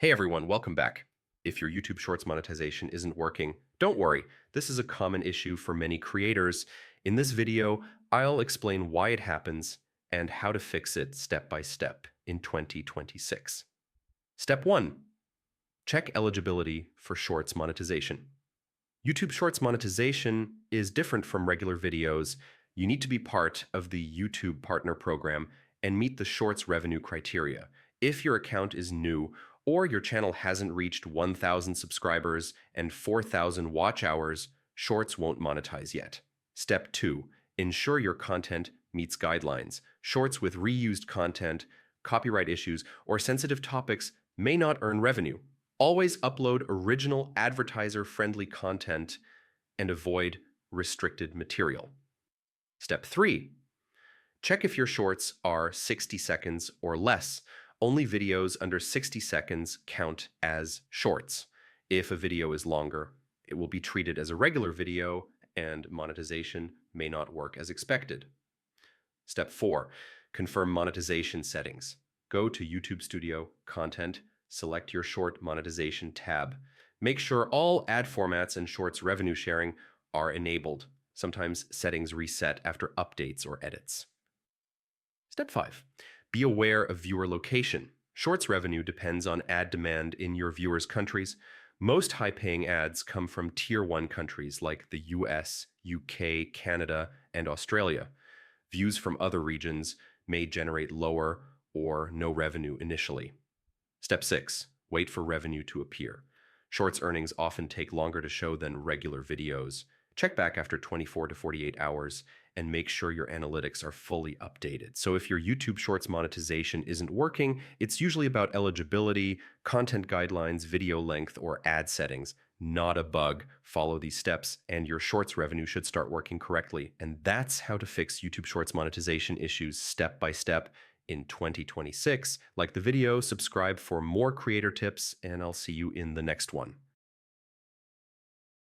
Hey everyone, welcome back. If your YouTube Shorts monetization isn't working, don't worry. This is a common issue for many creators. In this video, I'll explain why it happens and how to fix it step by step in 2026. Step 1. Check eligibility for Shorts monetization. YouTube Shorts monetization is different from regular videos. You need to be part of the YouTube Partner Program and meet the Shorts revenue criteria. If your account is new or your channel hasn't reached 1,000 subscribers and 4,000 watch hours, Shorts won't monetize yet. Step 2. Ensure your content meets guidelines. Shorts with reused content, copyright issues, or sensitive topics may not earn revenue. Always upload original advertiser-friendly content and avoid restricted material. Step 3. Check if your shorts are 60 seconds or less. Only videos under 60 seconds count as shorts. If a video is longer, it will be treated as a regular video and monetization may not work as expected. Step 4. Confirm monetization settings. Go to YouTube Studio, Content, select your Short Monetization tab. Make sure all ad formats and Shorts revenue sharing are enabled. Sometimes settings reset after updates or edits. Step 5. Be aware of viewer location. Shorts revenue depends on ad demand in your viewers' countries. Most high-paying ads come from Tier 1 countries like the US, UK, Canada, and Australia. Views from other regions may generate lower or no revenue initially. Step 6. Wait for revenue to appear. Shorts earnings often take longer to show than regular videos. Check back after 24 to 48 hours and make sure your analytics are fully updated. So if your YouTube Shorts monetization isn't working, it's usually about eligibility, content guidelines, video length, or ad settings, not a bug. Follow these steps and your Shorts revenue should start working correctly. And that's how to fix YouTube Shorts monetization issues step by step in 2026. Like the video, subscribe for more creator tips, and I'll see you in the next one.